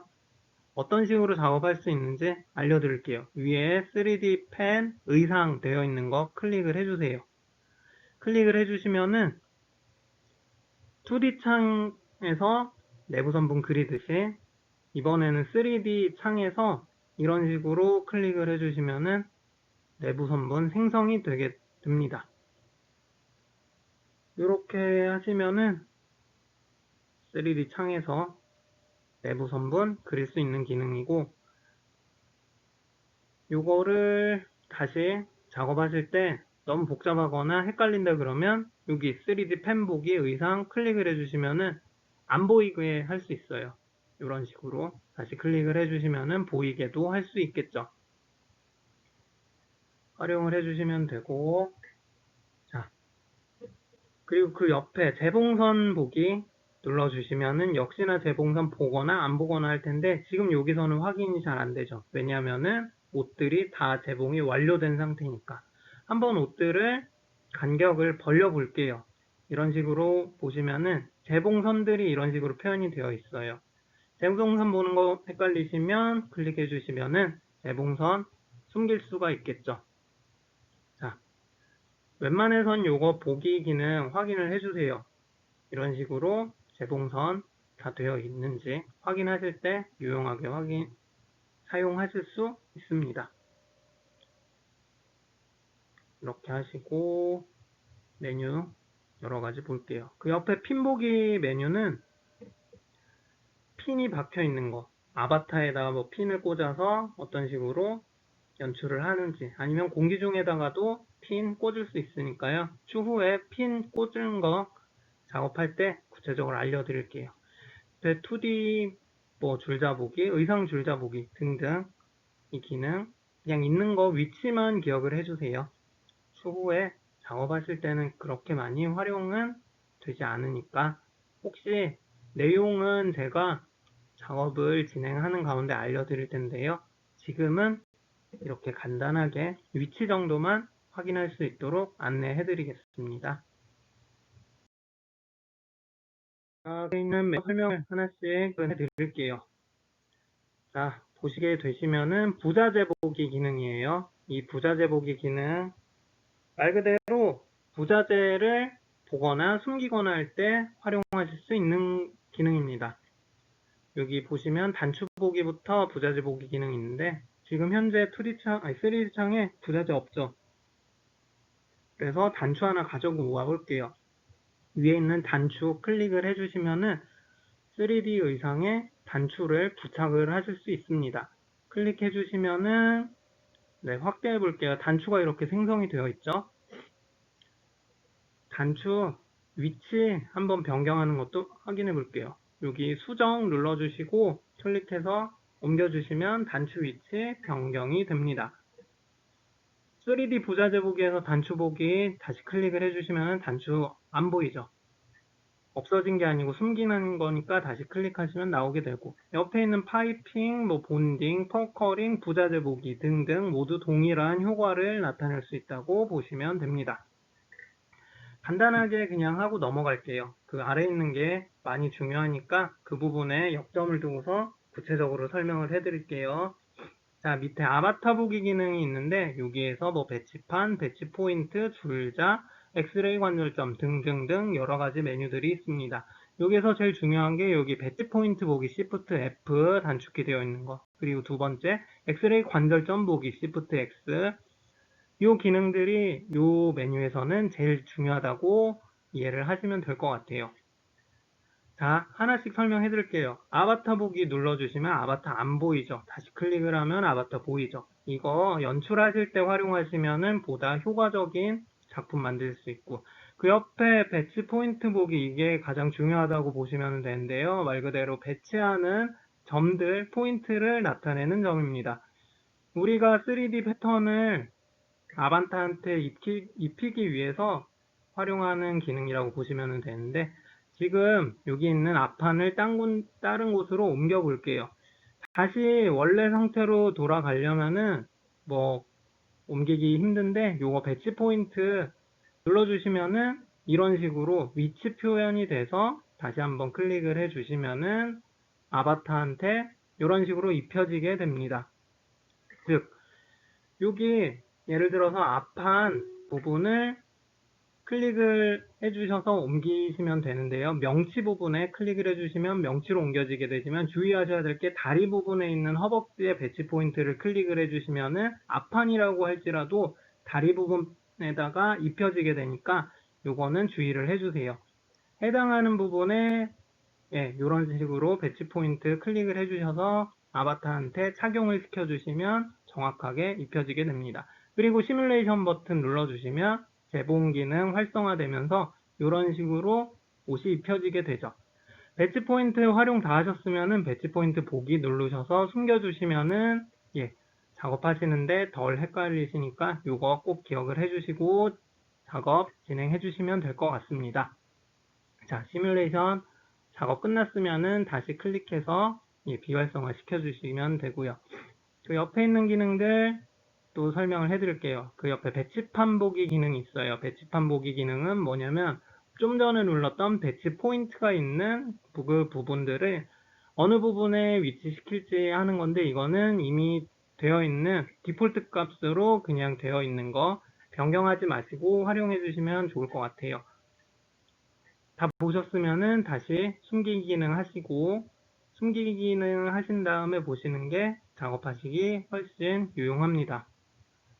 어떤 식으로 작업할 수 있는지 알려드릴게요. 위에 3D 펜 의상 되어 있는 거 클릭을 해주세요. 클릭을 해주시면은 2D 창에서 내부 선분 그리듯이 이번에는 3D 창에서 이런 식으로 클릭을 해주시면은 내부 선분 생성이 되게 됩니다. 이렇게 하시면은 3D 창에서 내부 선분 그릴 수 있는 기능이고 요거를 다시 작업하실 때 너무 복잡하거나 헷갈린다 그러면 여기 3D 펜 보기 의상 클릭을 해주시면은 안 보이게 할 수 있어요. 이런 식으로 다시 클릭을 해주시면은 보이게도 할 수 있겠죠. 활용을 해주시면 되고 자 그리고 그 옆에 재봉선 보기 눌러주시면은 역시나 재봉선 보거나 안 보거나 할 텐데 지금 여기서는 확인이 잘 안 되죠. 왜냐하면은 옷들이 다 재봉이 완료된 상태니까 한번 옷들을 간격을 벌려 볼게요. 이런 식으로 보시면은 재봉선들이 이런 식으로 표현이 되어 있어요. 재봉선 보는 거 헷갈리시면 클릭해 주시면은 재봉선 숨길 수가 있겠죠. 자, 웬만해선 요거 보기 기능 확인을 해주세요. 이런 식으로 재봉선 다 되어 있는지 확인하실 때 유용하게 사용하실 수 있습니다. 이렇게 하시고 메뉴 여러 가지 볼게요. 그 옆에 핀 보기 메뉴는 핀이 박혀 있는 거, 아바타에다가 뭐 핀을 꽂아서 어떤 식으로 연출을 하는지, 아니면 공기중에다가도 핀 꽂을 수 있으니까요. 추후에 핀 꽂은 거 작업할 때 구체적으로 알려드릴게요. 2D 뭐 줄자보기, 의상 줄자보기 등등 이 기능 그냥 있는 거 위치만 기억을 해주세요. 추후에 작업하실 때는 그렇게 많이 활용은 되지 않으니까 혹시 내용은 제가 작업을 진행하는 가운데 알려드릴 텐데요. 지금은 이렇게 간단하게 위치 정도만 확인할 수 있도록 안내해 드리겠습니다. 앞에 있는 설명을 하나씩 해 드릴게요. 자, 보시게 되시면은 부자재 보기 기능이에요. 이 부자재 보기 기능 말 그대로 부자재를 보거나 숨기거나 할 때 활용하실 수 있는 기능입니다. 여기 보시면 단추 보기부터 부자재 보기 기능이 있는데 지금 현재 3D 창에 부자재 없죠. 그래서 단추 하나 가지고 와 볼게요. 위에 있는 단추 클릭을 해주시면은 3D 의상에 단추를 부착을 하실 수 있습니다. 클릭해 주시면은 확대해 볼게요. 단추가 이렇게 생성이 되어 있죠. 단추 위치 한번 변경하는 것도 확인해 볼게요. 여기 수정 눌러 주시고 클릭해서 옮겨 주시면 단추 위치 변경이 됩니다. 3D 부자재 보기에서 단추 보기 다시 클릭을 해주시면 단추 안 보이죠. 없어진 게 아니고 숨기는 거니까 다시 클릭하시면 나오게 되고 옆에 있는 파이핑, 본딩, 퍼커링, 부자재 보기 등등 모두 동일한 효과를 나타낼 수 있다고 보시면 됩니다. 간단하게 그냥 하고 넘어갈게요. 그 아래 있는 게 많이 중요하니까 그 부분에 역점을 두고서 구체적으로 설명을 해드릴게요. 자, 밑에 아바타 보기 기능이 있는데 여기에서 배치판, 배치 포인트, 줄자, 엑스레이 관절점 등등등 여러 가지 메뉴들이 있습니다. 여기에서 제일 중요한 게 여기 배치 포인트 보기 Shift F 단축키 되어 있는 거. 그리고 두 번째 엑스레이 관절점 보기 Shift X. 이 기능들이 이 메뉴에서는 제일 중요하다고 이해를 하시면 될 것 같아요. 자, 하나씩 설명해 드릴게요. 아바타 보기 눌러주시면 아바타 안 보이죠? 다시 클릭을 하면 아바타 보이죠? 이거 연출하실 때 활용하시면 보다 효과적인 작품 만들 수 있고 그 옆에 배치 포인트 보기 이게 가장 중요하다고 보시면 되는데요. 말 그대로 배치하는 점들, 포인트를 나타내는 점입니다. 우리가 3D 패턴을 아바타한테 입히기 위해서 활용하는 기능이라고 보시면 되는데 지금 여기 있는 앞판을 다른 곳으로 옮겨 볼게요. 다시 원래 상태로 돌아가려면은 옮기기 힘든데 요거 배치 포인트 눌러주시면은 이런 식으로 위치 표현이 돼서 다시 한번 클릭을 해주시면은 아바타한테 이런 식으로 입혀지게 됩니다. 즉 여기 예를 들어서 앞판 부분을 클릭을 해주셔서 옮기시면 되는데요. 명치 부분에 클릭을 해주시면 명치로 옮겨지게 되지만 주의하셔야 될 게 다리 부분에 있는 허벅지의 배치 포인트를 클릭을 해주시면은 앞판이라고 할지라도 다리 부분에다가 입혀지게 되니까 요거는 주의를 해주세요. 해당하는 부분에 이런 식으로 배치 포인트 클릭을 해주셔서 아바타한테 착용을 시켜주시면 정확하게 입혀지게 됩니다. 그리고 시뮬레이션 버튼 눌러주시면 재봉 기능 활성화되면서 이런 식으로 옷이 입혀지게 되죠. 배치 포인트 활용 다 하셨으면 배치 포인트 보기 누르셔서 숨겨주시면은 작업하시는데 덜 헷갈리시니까 이거 꼭 기억을 해주시고 작업 진행해 주시면 될 것 같습니다. 자, 시뮬레이션 작업 끝났으면은 다시 클릭해서 비활성화 시켜주시면 되고요. 그 옆에 있는 기능들 또 설명을 해드릴게요. 그 옆에 배치판 보기 기능이 있어요. 배치판 보기 기능은 뭐냐면 좀 전에 눌렀던 배치 포인트가 있는 그 부분들을 어느 부분에 위치시킬지 하는 건데 이거는 이미 되어 있는 디폴트 값으로 그냥 되어 있는 거 변경하지 마시고 활용해 주시면 좋을 것 같아요. 다 보셨으면은 다시 숨기기 기능 하시고, 숨기기 기능 하신 다음에 보시는 게 작업하시기 훨씬 유용합니다.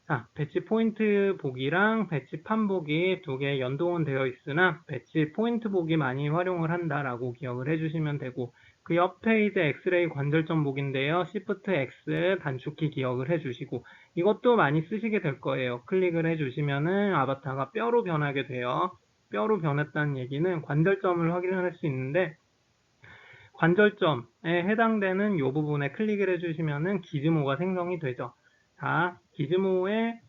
자, 배치 포인트 보기랑 배치 판 보기 두 개 연동은 되어 있으나 배치 포인트 보기 많이 활용을 한다라고 기억을 해주시면 되고, 그 옆에 이제 엑스레이 관절점 보기인데요. Shift X 단축키 기억을 해주시고, 이것도 많이 쓰시게 될 거예요. 클릭을 해주시면은 아바타가 뼈로 변하게 돼요. 뼈로 변했다는 얘기는 관절점을 확인할 수 있는데, 관절점에 해당되는 이 부분에 클릭을 해주시면은 기즈모가 생성이 되죠. 자, 기즈모의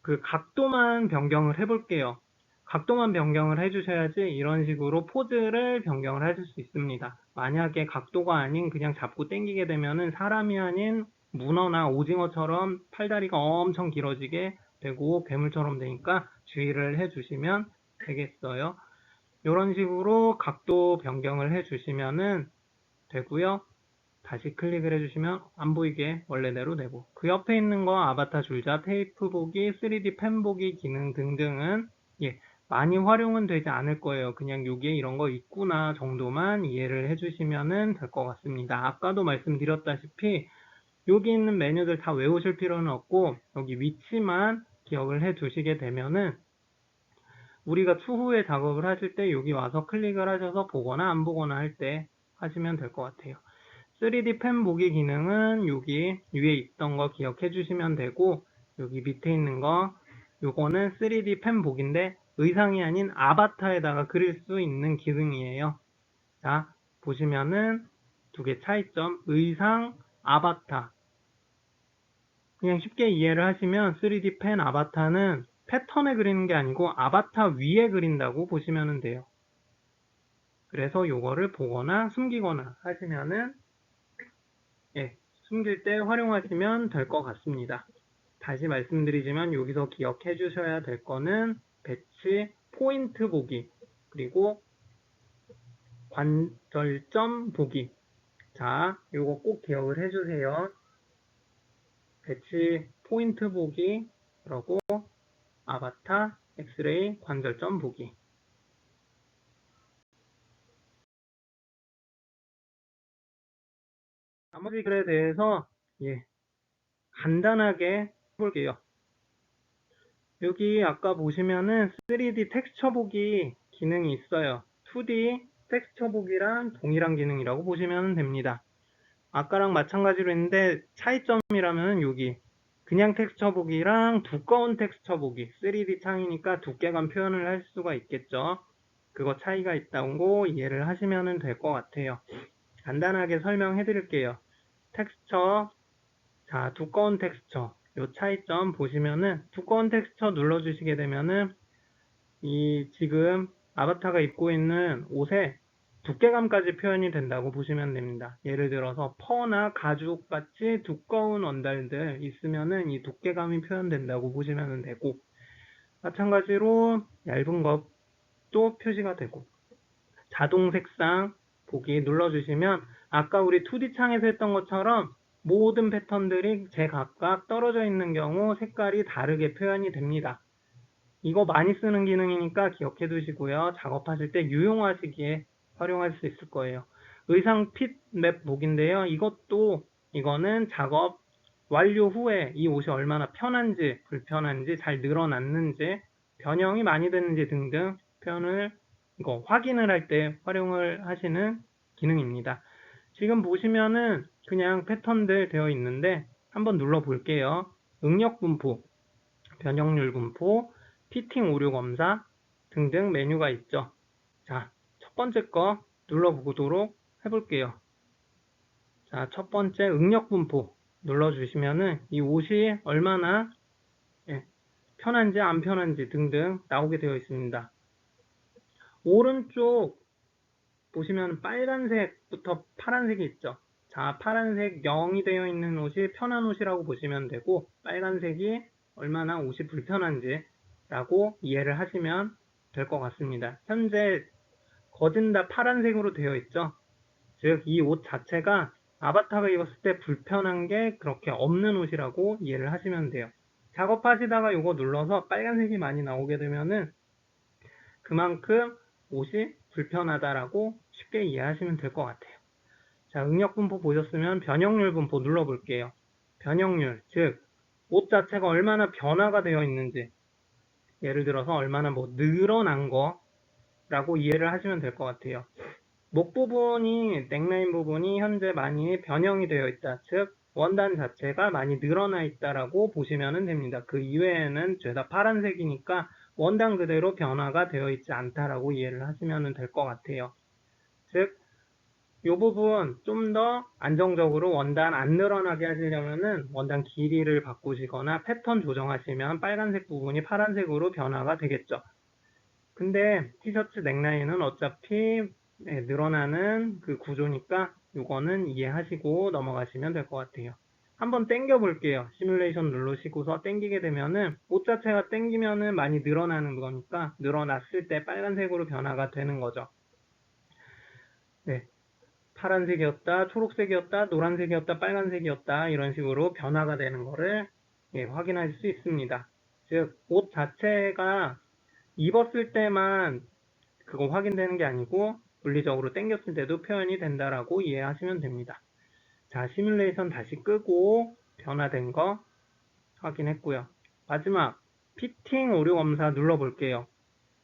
그 각도만 변경을 해볼게요. 각도만 변경을 해주셔야지 이런 식으로 포즈를 변경을 하실 수 있습니다. 만약에 각도가 아닌 그냥 잡고 당기게 되면은 사람이 아닌 문어나 오징어처럼 팔다리가 엄청 길어지게 되고 괴물처럼 되니까 주의를 해주시면 되겠어요. 이런 식으로 각도 변경을 해주시면은 되고요. 다시 클릭을 해주시면 안 보이게 원래대로 되고, 그 옆에 있는 거 아바타 줄자, 테이프 보기, 3D 펜 보기 기능 등등은 많이 활용은 되지 않을 거예요. 그냥 여기에 이런 거 있구나 정도만 이해를 해주시면 될 것 같습니다. 아까도 말씀드렸다시피 여기 있는 메뉴들 다 외우실 필요는 없고 여기 위치만 기억을 해 두시게 되면은 우리가 추후에 작업을 하실 때 여기 와서 클릭을 하셔서 보거나 안 보거나 할 때 하시면 될 것 같아요. 3D 펜 보기 기능은 여기 위에 있던 거 기억해 주시면 되고, 여기 밑에 있는 거 요거는 3D 펜 보기인데 의상이 아닌 아바타에다가 그릴 수 있는 기능이에요. 자, 보시면은 두 개 차이점, 의상, 아바타. 그냥 쉽게 이해를 하시면 3D 펜 아바타는 패턴에 그리는 게 아니고 아바타 위에 그린다고 보시면 돼요. 그래서 요거를 보거나 숨기거나 하시면은 숨길 때 활용하시면 될 것 같습니다. 다시 말씀드리지만 여기서 기억해 주셔야 될 거는 배치 포인트 보기 그리고 관절점 보기. 자, 요거 꼭 기억을 해주세요. 배치 포인트 보기 그리고 아바타 엑스레이 관절점 보기. 나머지 글에 대해서 간단하게 해볼게요. 여기 아까 보시면은 3D 텍스처 보기 기능이 있어요. 2D 텍스처 보기랑 동일한 기능이라고 보시면 됩니다. 아까랑 마찬가지로 했는데 차이점이라면 여기 그냥 텍스처 보기랑 두꺼운 텍스처 보기 3D 창이니까 두께감 표현을 할 수가 있겠죠. 그거 차이가 있다고 이해를 하시면 될 것 같아요. 간단하게 설명해 드릴게요. 텍스처, 자, 두꺼운 텍스처 요 차이점 보시면은 두꺼운 텍스처 눌러주시게 되면은 이 지금 아바타가 입고 있는 옷에 두께감까지 표현이 된다고 보시면 됩니다. 예를 들어서 퍼나 가죽 같이 두꺼운 원단들 있으면은 이 두께감이 표현된다고 보시면 되고, 마찬가지로 얇은 것도 표시가 되고, 자동 색상 보기 눌러주시면 아까 우리 2D 창에서 했던 것처럼 모든 패턴들이 제각각 떨어져 있는 경우 색깔이 다르게 표현이 됩니다. 이거 많이 쓰는 기능이니까 기억해 두시고요. 작업하실 때 유용하시기에 활용할 수 있을 거예요. 의상 핏 맵 보기인데요. 이거는 작업 완료 후에 이 옷이 얼마나 편한지 불편한지 잘 늘어났는지 변형이 많이 됐는지 등등 표현을 확인을 할 때 활용을 하시는 기능입니다. 지금 보시면은 그냥 패턴들 되어 있는데 한번 눌러 볼게요. 응력 분포, 변형률 분포, 피팅 오류 검사 등등 메뉴가 있죠. 자, 첫 번째 거 눌러보도록 해볼게요. 자, 첫 번째 응력 분포 눌러주시면은 이 옷이 얼마나 편한지 안 편한지 등등 나오게 되어 있습니다. 오른쪽 보시면 빨간색부터 파란색이 있죠. 자, 파란색 0이 되어 있는 옷이 편한 옷이라고 보시면 되고, 빨간색이 얼마나 옷이 불편한지 라고 이해를 하시면 될 것 같습니다. 현재 겉은 다 파란색으로 되어 있죠. 즉, 이 옷 자체가 아바타가 입었을 때 불편한 게 그렇게 없는 옷이라고 이해를 하시면 돼요. 작업하시다가 이거 눌러서 빨간색이 많이 나오게 되면은 그만큼 옷이 불편하다라고 쉽게 이해하시면 될 것 같아요. 자, 응력 분포 보셨으면 변형률 분포 눌러볼게요. 변형률, 즉 옷 자체가 얼마나 변화가 되어 있는지, 예를 들어서 얼마나 늘어난 거라고 이해를 하시면 될 것 같아요. 목 부분이, 넥라인 부분이 현재 많이 변형이 되어 있다. 즉 원단 자체가 많이 늘어나 있다라고 보시면 됩니다. 그 이외에는 죄다 파란색이니까 원단 그대로 변화가 되어 있지 않다라고 이해를 하시면 될 것 같아요. 즉 이 부분 좀 더 안정적으로 원단 안 늘어나게 하시려면은 원단 길이를 바꾸시거나 패턴 조정하시면 빨간색 부분이 파란색으로 변화가 되겠죠. 근데 티셔츠 넥라인은 어차피 늘어나는 그 구조니까 이거는 이해하시고 넘어가시면 될 것 같아요. 한번 당겨 볼게요. 시뮬레이션 누르시고서 당기게 되면은 옷 자체가 당기면은 많이 늘어나는 거니까 늘어났을 때 빨간색으로 변화가 되는 거죠. 네. 파란색이었다, 초록색이었다, 노란색이었다, 빨간색이었다 이런 식으로 변화가 되는 거를 확인할 수 있습니다. 즉 옷 자체가 입었을 때만 그거 확인되는 게 아니고 물리적으로 당겼을 때도 표현이 된다라고 이해하시면 됩니다. 자, 시뮬레이션 다시 끄고 변화된 거 확인했고요. 마지막 피팅 오류 검사 눌러볼게요.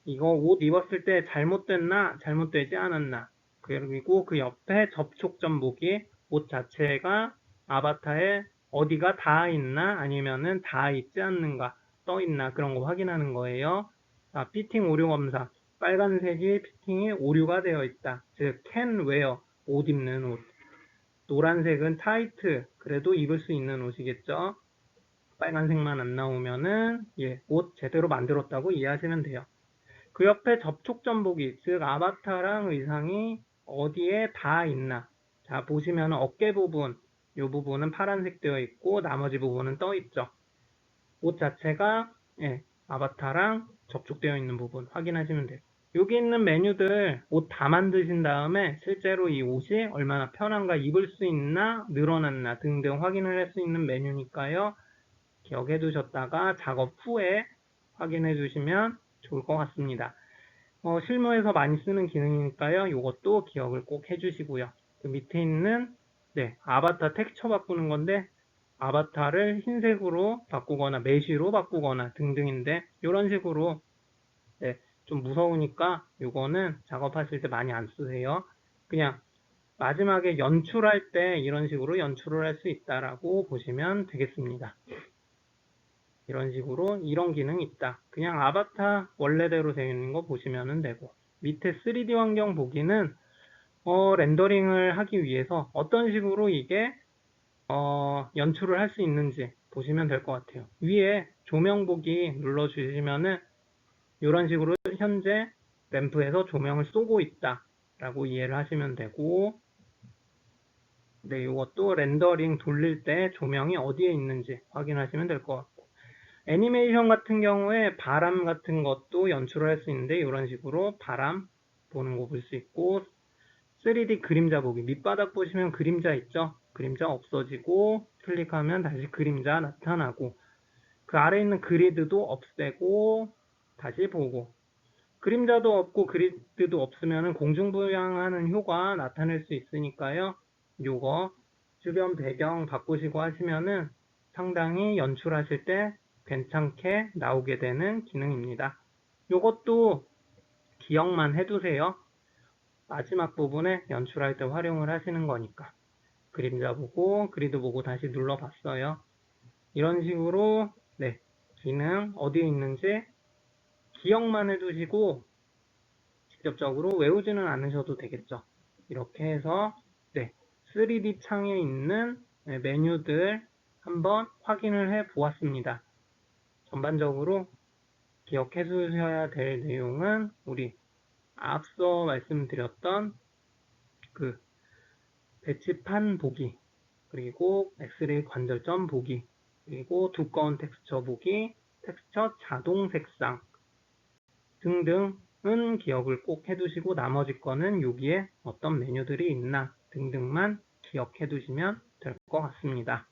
이거 옷 입었을 때 잘못됐나 잘못되지 않았나, 그리고 그 옆에 접촉점 보기, 옷 자체가 아바타에 어디가 닿아 있나 아니면은 닿아 있지 않는가 떠 있나 그런 거 확인하는 거예요. 자, 피팅 오류 검사. 빨간색이 피팅이 오류가 되어 있다. 즉 can wear, 옷 입는 옷. 노란색은 타이트, 그래도 입을 수 있는 옷이겠죠. 빨간색만 안 나오면은 옷 제대로 만들었다고 이해하시면 돼요. 그 옆에 접촉점 보기, 즉 아바타랑 의상이 어디에 닿아 있나. 자, 보시면 어깨 부분, 이 부분은 파란색 되어 있고 나머지 부분은 떠 있죠. 옷 자체가 아바타랑 접촉되어 있는 부분 확인하시면 돼요. 여기 있는 메뉴들 옷 다 만드신 다음에 실제로 이 옷이 얼마나 편한가, 입을 수 있나, 늘어났나 등등 확인을 할 수 있는 메뉴니까요. 기억해 두셨다가 작업 후에 확인해 주시면 좋을 것 같습니다. 실무에서 많이 쓰는 기능이니까요. 이것도 기억을 꼭 해주시고요. 그 밑에 있는 아바타 텍스처 바꾸는 건데 아바타를 흰색으로 바꾸거나 메쉬로 바꾸거나 등등인데 이런 식으로 좀 무서우니까 이거는 작업하실 때 많이 안 쓰세요. 그냥 마지막에 연출할 때 이런 식으로 연출을 할 수 있다라고 보시면 되겠습니다. 이런 식으로 이런 기능이 있다. 그냥 아바타 원래대로 되어 있는 거 보시면 되고, 밑에 3D 환경 보기는 렌더링을 하기 위해서 어떤 식으로 이게 연출을 할 수 있는지 보시면 될 것 같아요. 위에 조명 보기 눌러주시면은 이런 식으로 현재 램프에서 조명을 쏘고 있다 라고 이해를 하시면 되고, 이것도 렌더링 돌릴 때 조명이 어디에 있는지 확인하시면 될 것 같고, 애니메이션 같은 경우에 바람 같은 것도 연출을 할 수 있는데 이런 식으로 바람 보는 거 볼 수 있고, 3D 그림자 보기, 밑바닥 보시면 그림자 있죠? 그림자 없어지고 클릭하면 다시 그림자 나타나고, 그 아래 있는 그리드도 없애고 다시 보고, 그림자도 없고 그리드도 없으면 공중부양하는 효과 나타낼 수 있으니까요. 요거 주변 배경 바꾸시고 하시면은 상당히 연출하실 때 괜찮게 나오게 되는 기능입니다. 요것도 기억만 해두세요. 마지막 부분에 연출할 때 활용을 하시는 거니까. 그림자 보고 그리드 보고 다시 눌러봤어요. 이런 식으로 기능 어디에 있는지 기억만 해두시고 직접적으로 외우지는 않으셔도 되겠죠. 이렇게 해서 3D 창에 있는 메뉴들 한번 확인을 해 보았습니다. 전반적으로 기억해 두셔야 될 내용은 우리 앞서 말씀드렸던 그 배치판 보기, 그리고 엑스레이 관절점 보기, 그리고 두꺼운 텍스처 보기, 텍스처 자동 색상 등등은 기억을 꼭 해두시고 나머지 거는 여기에 어떤 메뉴들이 있나 등등만 기억해 두시면 될 것 같습니다.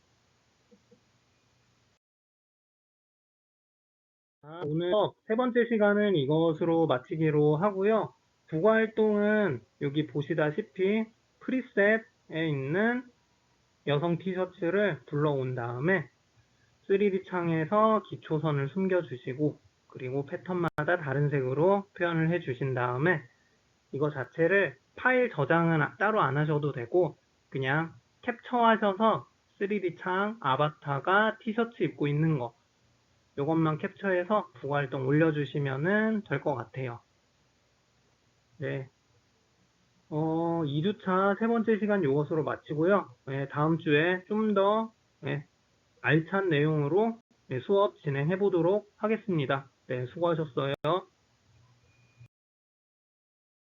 오늘 세 번째 시간은 이것으로 마치기로 하고요. 국어 활동은 여기 보시다시피 프리셋에 있는 여성 티셔츠를 불러온 다음에 3D 창에서 기초선을 숨겨주시고 그리고 패턴마다 다른 색으로 표현을 해주신 다음에 이거 자체를 파일 저장은 따로 안 하셔도 되고 그냥 캡처하셔서 3D 창 아바타가 티셔츠 입고 있는 거 이것만 캡처해서 부활동 올려주시면 될 것 같아요. 네. 2주차 세 번째 시간 이것으로 마치고요. 네, 다음 주에 좀 더 알찬 내용으로 수업 진행해 보도록 하겠습니다. 네, 수고하셨어요.